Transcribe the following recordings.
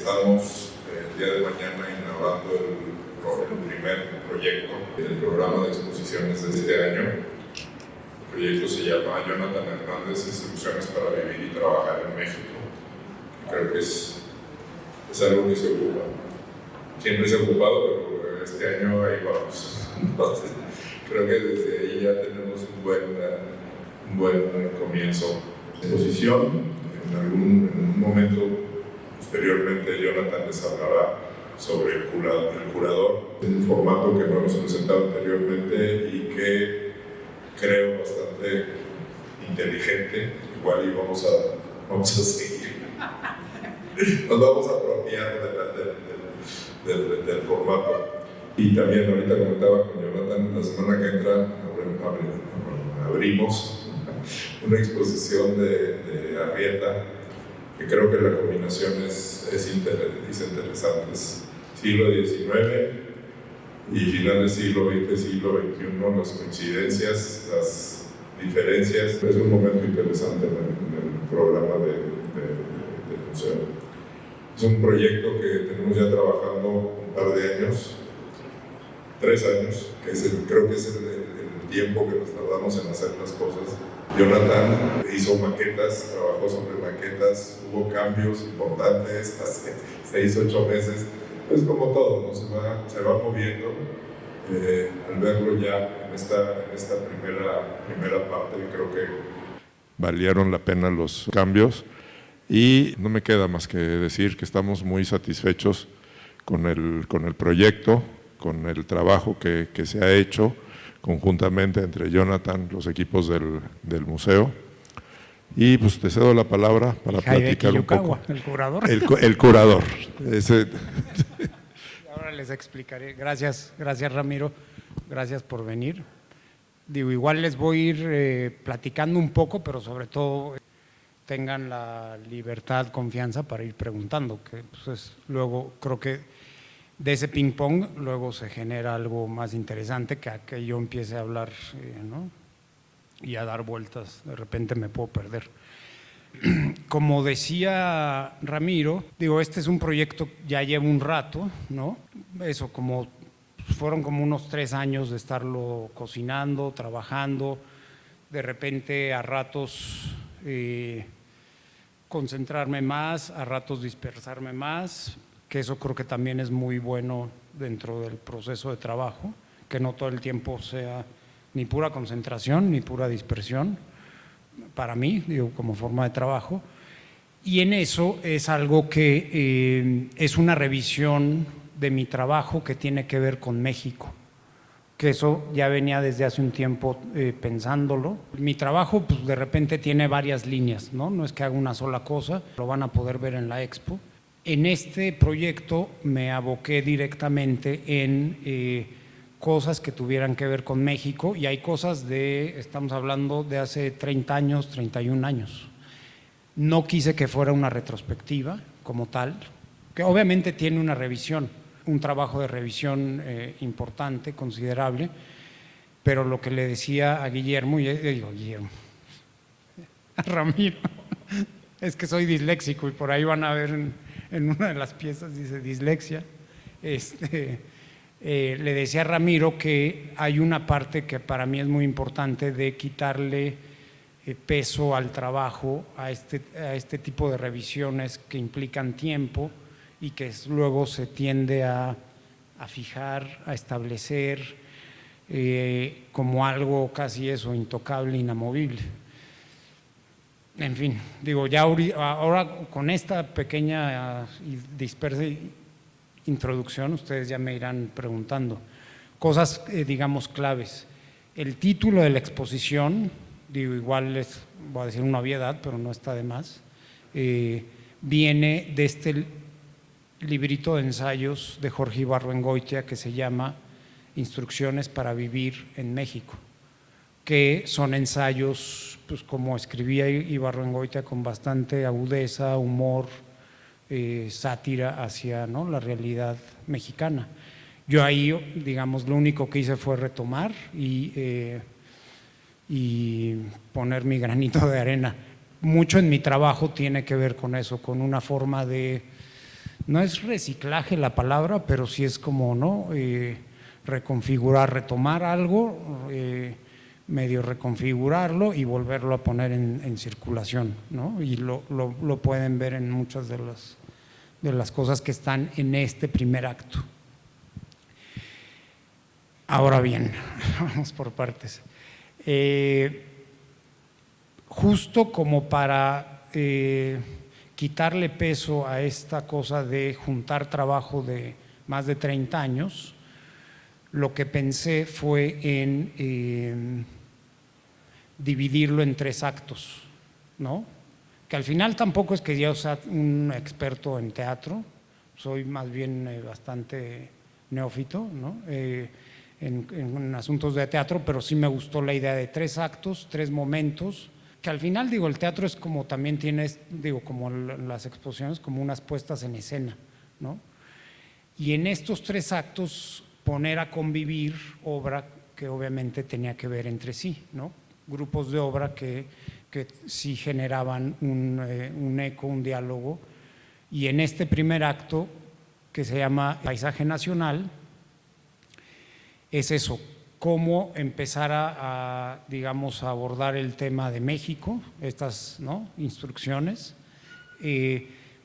estamos el día de mañana inaugurando el primer proyecto del programa de exposiciones de este año. El proyecto se llama Jonathan Hernández, Instrucciones para Vivir y Trabajar en México. Creo que es algo que se ocupa. Siempre se ha ocupado, pero este año ahí vamos. Entonces, creo que desde ahí ya tenemos un buen comienzo. Exposición, en un momento posteriormente Jonathan les hablará sobre el curador, un formato que no hemos presentado anteriormente y que creo bastante inteligente. Igual y vamos a seguir. Nos vamos a apropiar del formato. Y también ahorita comentaba con Jonathan, la semana que entra abrimos una exposición de Arrieta, que creo que la combinación es interesante. Es siglo XIX y final del siglo XX, siglo XXI, las coincidencias, las diferencias. Es un momento interesante en el programa del museo. Es un proyecto que tenemos ya trabajando un par de años, 3 años, que creo que es el tiempo que nos tardamos en hacer las cosas. Jonathan hizo maquetas, trabajó sobre maquetas, hubo cambios importantes hace 6-8 meses. Es como todo, ¿no? Se va moviendo. Al verlo ya en esta primera parte, creo que valieron la pena los cambios. Y no me queda más que decir que estamos muy satisfechos con el proyecto, con el trabajo que se ha hecho conjuntamente entre Jonathan, los equipos del museo. Y pues te cedo la palabra para platicar un poco. El curador. El curador. Ahora les explicaré. Gracias Ramiro, gracias por venir. Digo, igual les voy a ir platicando un poco, pero sobre todo tengan la libertad, confianza para ir preguntando, que pues luego creo que de ese ping pong luego se genera algo más interesante que yo empiece a hablar, ¿no? Y a dar vueltas, de repente me puedo perder. Como decía Ramiro, digo, este es un proyecto, ya lleva un rato, ¿no? Eso, fueron como unos 3 años de estarlo cocinando, trabajando, de repente a ratos concentrarme más, a ratos dispersarme más, que eso creo que también es muy bueno dentro del proceso de trabajo, que no todo el tiempo sea ni pura concentración ni pura dispersión, para mí, digo, como forma de trabajo. Y en eso es algo que es una revisión de mi trabajo que tiene que ver con México, que eso ya venía desde hace un tiempo pensándolo. Mi trabajo pues de repente tiene varias líneas, ¿no? No es que haga una sola cosa, lo van a poder ver en la expo. En este proyecto me aboqué directamente en cosas que tuvieran que ver con México, y hay cosas estamos hablando de hace 30 años, 31 años. No quise que fuera una retrospectiva como tal, que obviamente tiene una revisión, un trabajo de revisión importante, considerable, pero lo que le decía a Guillermo, a Ramiro, es que soy disléxico y por ahí van a ver en una de las piezas dice dislexia. Le decía a Ramiro que hay una parte que para mí es muy importante de quitarle peso al trabajo, a este tipo de revisiones que implican tiempo y que luego se tiende a fijar, a establecer como algo casi eso, intocable, inamovible. En fin, digo, ya ahora con esta pequeña y dispersa introducción, ustedes ya me irán preguntando cosas, digamos, claves. El título de la exposición, digo, igual les voy a decir una obviedad, pero no está de más, viene de este librito de ensayos de Jorge Ibargüengoitia que se llama Instrucciones para Vivir en México, que son ensayos, pues como escribía Ibargüengoitia, con bastante agudeza, humor, sátira hacia, ¿no?, la realidad mexicana. Yo ahí, digamos, lo único que hice fue retomar y poner mi granito de arena. Mucho en mi trabajo tiene que ver con eso, con una forma de no es reciclaje la palabra, pero sí es como, ¿no? Reconfigurar, retomar algo, medio reconfigurarlo y volverlo a poner en circulación, ¿no? Y lo pueden ver en muchas de las cosas que están en este primer acto. Ahora bien, vamos por partes. Justo como para quitarle peso a esta cosa de juntar trabajo de más de 30 años, lo que pensé fue en dividirlo en 3 actos, ¿no? Que al final tampoco es que yo sea un experto en teatro, soy más bien bastante neófito, ¿no? En asuntos de teatro, pero sí me gustó la idea de 3 actos, 3 momentos, que al final, digo, el teatro es como también tiene, digo, como las exposiciones, como unas puestas en escena, ¿no? Y en estos 3 actos poner a convivir obra que obviamente tenía que ver entre sí, ¿no? Grupos de obra que sí generaban un eco, un diálogo, y en este primer acto, que se llama Paisaje Nacional, es eso, cómo empezar digamos, a abordar el tema de México, estas, ¿no?, instrucciones,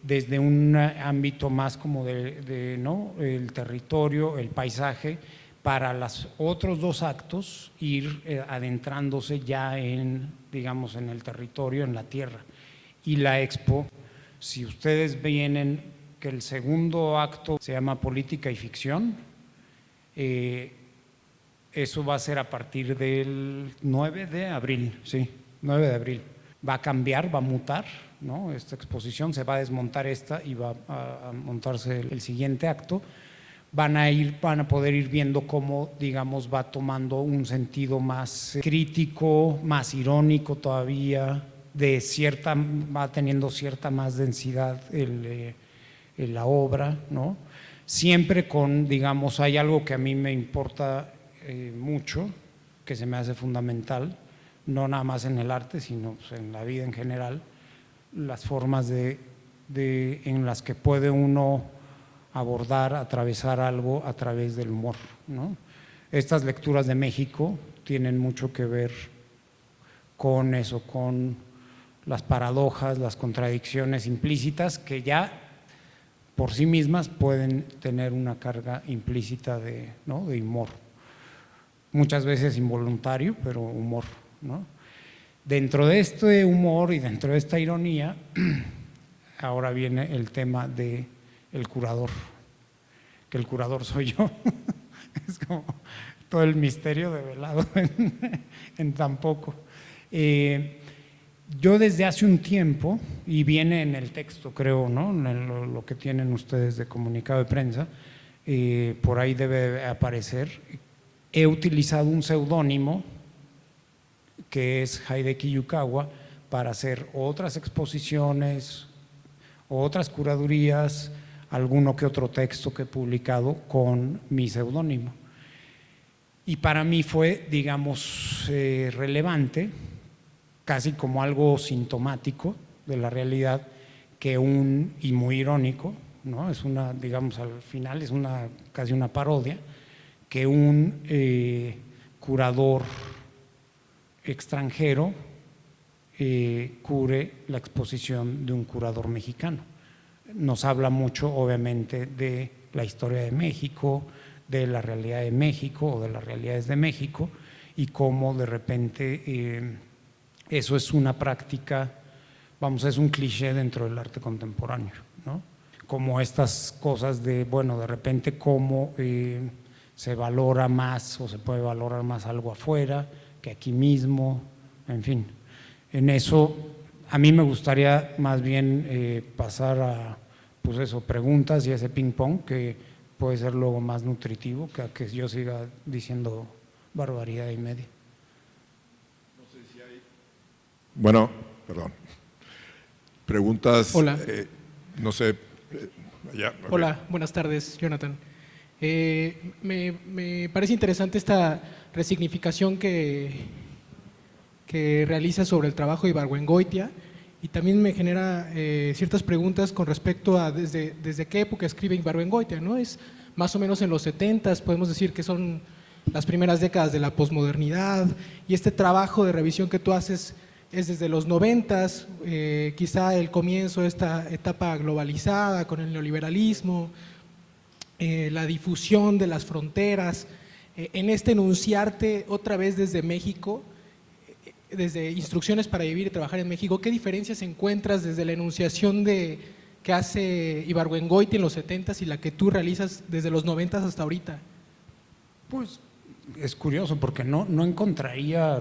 desde un ámbito más como ¿no?, el territorio, el paisaje, para los otros 2 actos ir adentrándose ya en, digamos, en el territorio, en la tierra. Y la expo, si ustedes vienen, que el segundo acto se llama Política y Ficción, eso va a ser a partir del 9 de abril, sí, 9 de abril. Va a cambiar, va a mutar, ¿no? Esta exposición, se va a desmontar esta y va a montarse el siguiente acto. Van a poder ir viendo cómo, digamos, va tomando un sentido más crítico, más irónico todavía, va teniendo cierta más densidad la obra, ¿no? Siempre con, digamos, hay algo que a mí me importa mucho, que se me hace fundamental, no nada más en el arte, sino pues, en la vida en general, las formas en las que puede uno abordar, atravesar algo a través del humor, ¿no? Estas lecturas de México tienen mucho que ver con eso, con las paradojas, las contradicciones implícitas que ya por sí mismas pueden tener una carga implícita ¿no?, de humor. Muchas veces involuntario, pero humor, ¿no? Dentro de este humor y dentro de esta ironía, ahora viene el tema del curador, que el curador soy yo. Es como todo el misterio develado en tan poco. Yo desde hace un tiempo, y viene en el texto creo, ¿no?, en lo que tienen ustedes de comunicado de prensa, por ahí debe aparecer, he utilizado un seudónimo que es Hideki Yukawa para hacer otras exposiciones, otras curadurías, alguno que otro texto que he publicado con mi seudónimo. Y para mí fue, digamos, relevante, casi como algo sintomático de la realidad, y muy irónico, ¿no? Es una, digamos, al final es casi una parodia, que un curador extranjero cure la exposición de un curador mexicano. Nos habla mucho, obviamente, de la historia de México, de la realidad de México o de las realidades de México, y cómo de repente eso es una práctica, vamos, es un cliché dentro del arte contemporáneo, ¿no? Como estas cosas de, bueno, de repente cómo se valora más o se puede valorar más algo afuera que aquí mismo, en fin. En eso a mí me gustaría más bien pasar a, pues eso, preguntas y ese ping pong que puede ser luego más nutritivo que a que yo siga diciendo barbaridad y media. No sé si hay… Bueno, perdón. Preguntas… Hola. No sé… ya, okay. Hola, buenas tardes, Jonathan. Me parece interesante esta resignificación que realiza sobre el trabajo de Ibargüengoitia y también me genera ciertas preguntas con respecto a desde qué época escribe Ibargüengoitia, ¿no? Es más o menos en los 70s, podemos decir que son las primeras décadas de la posmodernidad, y este trabajo de revisión que tú haces es desde los 90s, quizá el comienzo de esta etapa globalizada con el neoliberalismo, la difusión de las fronteras, en este enunciarte otra vez desde México, desde Instrucciones para vivir y trabajar en México. ¿Qué diferencias encuentras desde la enunciación que hace Ibargüengoitia en los 70s y la que tú realizas desde los 90s hasta ahorita? Pues es curioso porque no encontraría,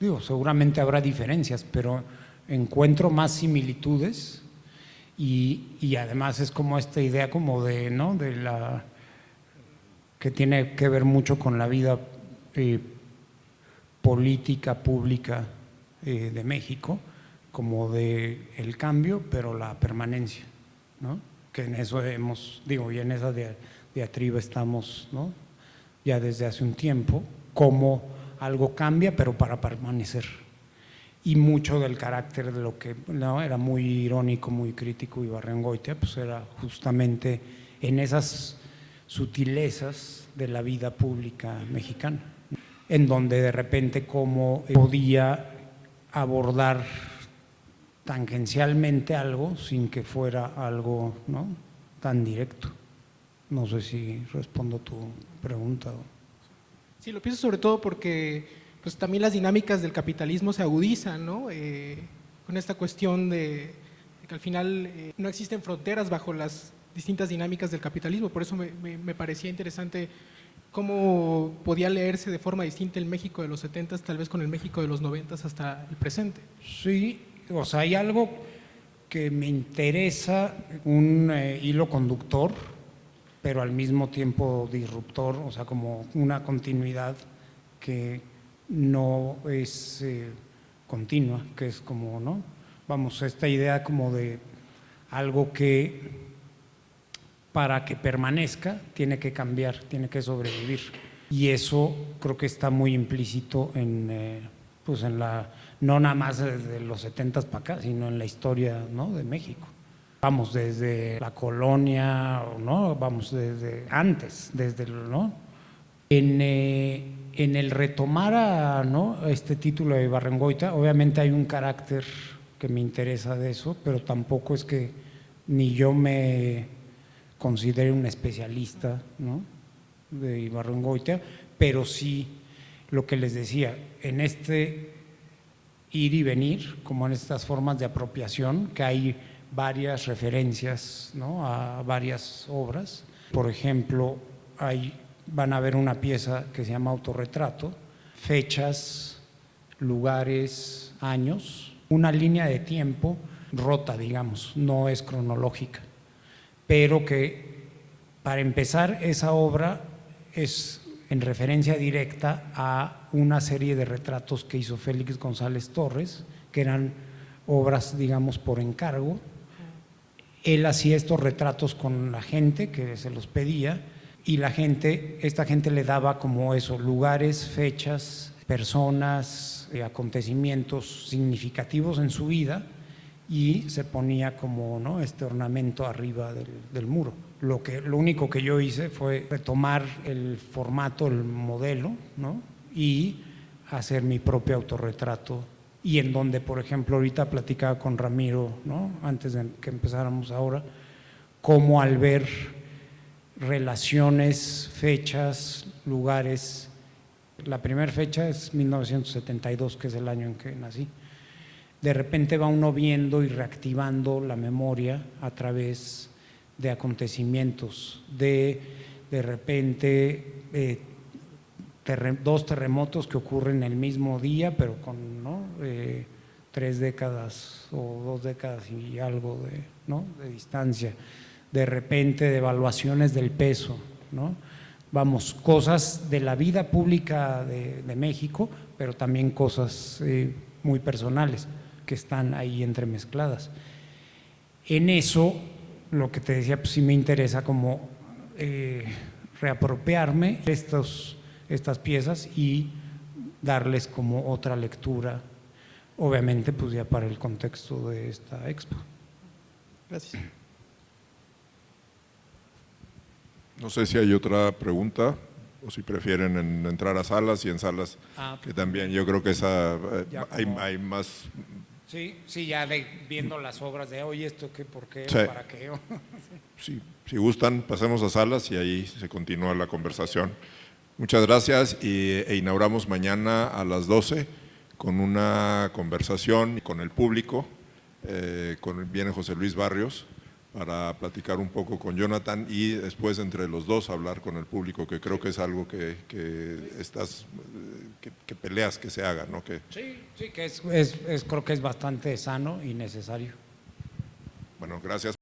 digo, seguramente habrá diferencias, pero encuentro más similitudes y además es como esta idea como de, ¿no? De la que tiene que ver mucho con la vida política pública de México, como de el cambio, pero la permanencia, ¿no? Que en eso y en esa diatriba estamos, ¿no? Ya desde hace un tiempo, cómo algo cambia, pero para permanecer. Y mucho del carácter de lo que, ¿no?, era muy irónico, muy crítico Ibargüengoitia, pues era justamente en esas sutilezas de la vida pública mexicana, en donde de repente cómo podía abordar tangencialmente algo sin que fuera algo, ¿no?, tan directo. No sé si respondo tu pregunta. Sí, lo pienso sobre todo porque pues, también las dinámicas del capitalismo se agudizan, ¿no? Con esta cuestión de que al final no existen fronteras bajo las distintas dinámicas del capitalismo. Por eso me parecía interesante cómo podía leerse de forma distinta el México de los 70s, tal vez con el México de los 90s hasta el presente. Sí, o sea, hay algo que me interesa, un hilo conductor, pero al mismo tiempo disruptor, o sea, como una continuidad que no es continua, que es como, ¿no? Vamos, esta idea como de algo que para que permanezca tiene que cambiar, tiene que sobrevivir. Y eso creo que está muy implícito pues en no nada más de los 70s para acá, sino en la historia, ¿no?, de México. Vamos, desde la colonia, ¿no?, vamos desde antes, ¿no? En el retomar ¿no?, este título de Ibargüengoitia, obviamente hay un carácter que me interesa de eso, pero tampoco es que ni yo me considere un especialista, ¿no?, de Ibargüengoitia, pero sí lo que les decía, en este ir y venir, como en estas formas de apropiación, que hay varias referencias, ¿no?, a varias obras. Por ejemplo, van a ver una pieza que se llama Autorretrato, fechas, lugares, años, una línea de tiempo rota, digamos, no es cronológica, pero que para empezar esa obra es en referencia directa a una serie de retratos que hizo Félix González Torres, que eran obras, digamos, por encargo. Él hacía estos retratos con la gente que se los pedía y esta gente le daba como eso, lugares, fechas, personas, acontecimientos significativos en su vida y se ponía como, ¿no?, este ornamento arriba del muro. Lo único que yo hice fue retomar el formato, el modelo, ¿no?, y hacer mi propio autorretrato. Y en donde, por ejemplo, ahorita platicaba con Ramiro, ¿no?, antes de que empezáramos ahora, cómo al ver relaciones, fechas, lugares, la primera fecha es 1972, que es el año en que nací, de repente va uno viendo y reactivando la memoria a través de acontecimientos, de repente dos terremotos que ocurren el mismo día, pero con, ¿no?, 3 décadas o 2 décadas y algo de distancia, de repente devaluaciones del peso, ¿no? Vamos, cosas de la vida pública de México, pero también cosas muy personales que están ahí entremezcladas. En eso, lo que te decía, pues sí me interesa como reapropiarme estas piezas y darles como otra lectura, obviamente pues ya para el contexto de esta expo. Gracias. No sé si hay otra pregunta o si prefieren entrar a salas y en salas que también yo creo que esa hay más. Sí, sí, ya viendo las obras de oye, esto qué, por qué, Sí. para qué. Sí, si gustan, pasemos a salas y ahí se continúa la conversación. Muchas gracias e inauguramos mañana a las 12 con una conversación con el público, viene José Luis Barrios para platicar un poco con Jonathan y después entre los dos hablar con el público, que creo que es algo que peleas que se haga, ¿no? Sí, sí, que creo que es bastante sano y necesario. Bueno, gracias.